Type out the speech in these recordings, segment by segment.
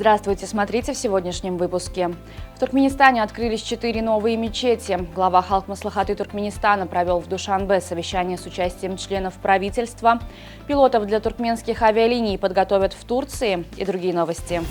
Здравствуйте, смотрите в сегодняшнем выпуске. В Туркменистане открылись 4 новые мечети. Глава Халк Маслахаты Туркменистана провел в Душанбе совещание с участием членов правительства. Пилотов для туркменских авиалиний подготовят в Турции и другие новости.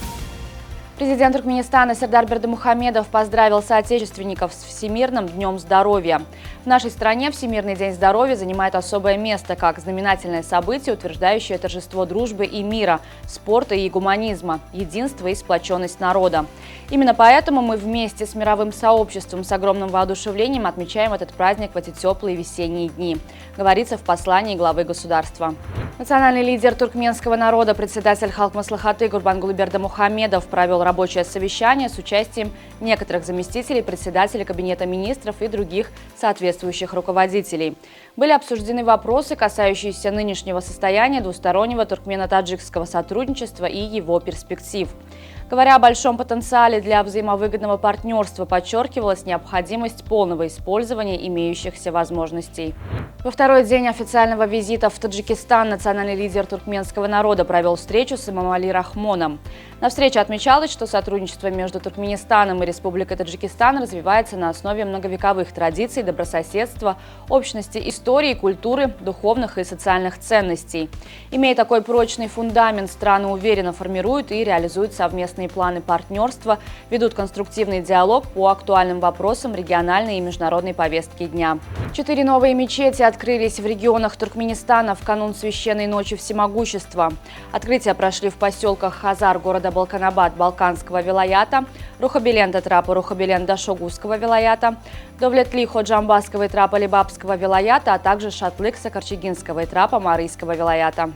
Президент Туркменистана Сердар Бердымухамедов поздравил соотечественников с Всемирным днем здоровья. В нашей стране Всемирный день здоровья занимает особое место как знаменательное событие, утверждающее торжество дружбы и мира, спорта и гуманизма, единство и сплоченность народа. Именно поэтому мы вместе с мировым сообществом с огромным воодушевлением отмечаем этот праздник в эти теплые весенние дни, говорится в послании главы государства. Национальный лидер туркменского народа, председатель Халк Маслахаты Гурбангулы Бердымухамедов провел рабочее совещание с участием некоторых заместителей председателя Кабинета министров и других соответствующих руководителей. Были обсуждены вопросы, касающиеся нынешнего состояния двустороннего туркмено-таджикского сотрудничества и его перспектив. Говоря о большом потенциале для взаимовыгодного партнерства, подчеркивалась необходимость полного использования имеющихся возможностей. Во второй день официального визита в Таджикистан национальный лидер туркменского народа провел встречу с Эмомали Рахмоном. На встрече отмечалось, что сотрудничество между Туркменистаном и Республикой Таджикистан развивается на основе многовековых традиций добрососедства, общности истории, культуры, духовных и социальных ценностей. Имея такой прочный фундамент, страны уверенно формируют и реализуют совместные планы партнерства, ведут конструктивный диалог по актуальным вопросам региональной и международной повестки дня. 4 новые мечети открылись в регионах Туркменистана в канун Священной ночи Всемогущества. Открытия прошли в поселках Хазар города Балканабад Балканского вилаята, Рухабелен трапа Рухабелен Дашогузского вилаята, Довлетли Ходжамбасского трапа Либабского вилаята, а также Шатлык Сакарчегинского трапа Марийского вилаята.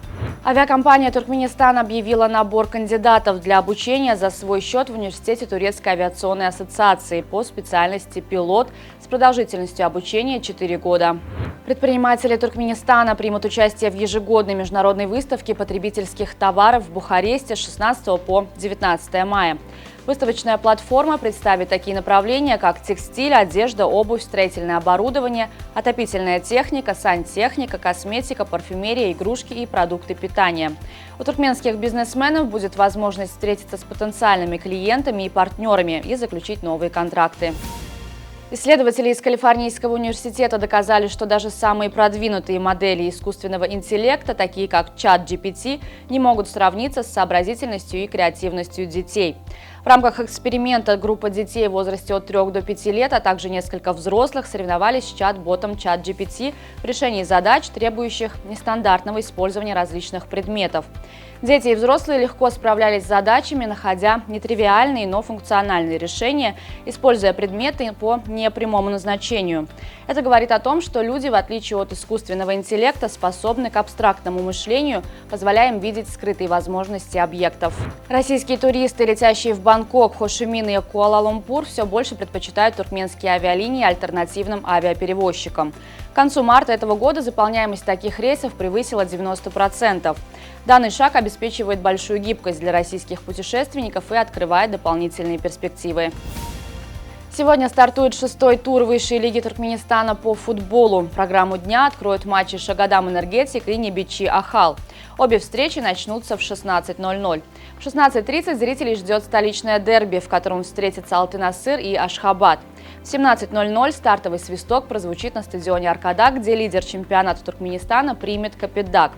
Авиакомпания Туркменистан объявила набор кандидатов для обучения за свой счет в университете Турецкой авиационной ассоциации по специальности пилот с продолжительностью обучения 4 года. Предприниматели Туркменистана примут участие в ежегодной международной выставке потребительских товаров в Бухаресте с 16 по 19 мая. Выставочная платформа представит такие направления, как текстиль, одежда, обувь, строительное оборудование, отопительная техника, сантехника, косметика, парфюмерия, игрушки и продукты питания. У туркменских бизнесменов будет возможность встретиться с потенциальными клиентами и партнерами и заключить новые контракты. Исследователи из Калифорнийского университета доказали, что даже самые продвинутые модели искусственного интеллекта, такие как ChatGPT, не могут сравниться с сообразительностью и креативностью детей. В рамках эксперимента группа детей в возрасте от 3 до 5 лет, а также несколько взрослых соревновались с чат-ботом ChatGPT в решении задач, требующих нестандартного использования различных предметов. Дети и взрослые легко справлялись с задачами, находя нетривиальные, но функциональные решения, используя предметы по непрямому назначению. Это говорит о том, что люди, в отличие от искусственного интеллекта, способны к абстрактному мышлению, позволяя им видеть скрытые возможности объектов. Российские туристы, летящие в Бангкок, Хошимин и Куала-Лумпур, все больше предпочитают туркменские авиалинии альтернативным авиаперевозчикам. К концу марта этого года заполняемость таких рейсов превысила 90%. Данный шаг обеспечивает большую гибкость для российских путешественников и открывает дополнительные перспективы. Сегодня стартует 6-й тур высшей лиги Туркменистана по футболу. Программу дня откроют матчи Шагадам Энергетик и Небичи Ахал. Обе встречи начнутся в 16:00. В 16:30 зрителей ждет столичное дерби, в котором встретятся Алтын-Асыр и Ашхабад. В 17:00 стартовый свисток прозвучит на стадионе Аркадак, где лидер чемпионата Туркменистана примет Капитдаг.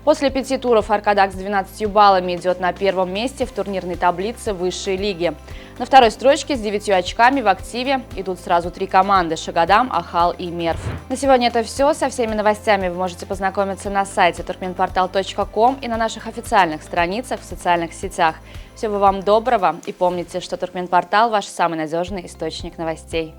После 5 туров Аркадак с 12 баллами идет на первом месте в турнирной таблице высшей лиги. На второй строчке с 9 очками в активе идут сразу 3 команды – Шагадам, Ахал и Мерв. На сегодня это все. Со всеми новостями вы можете познакомиться на сайте turkmenportal.com и на наших официальных страницах в социальных сетях. Всего вам доброго и помните, что Туркменпортал – ваш самый надежный источник новостей.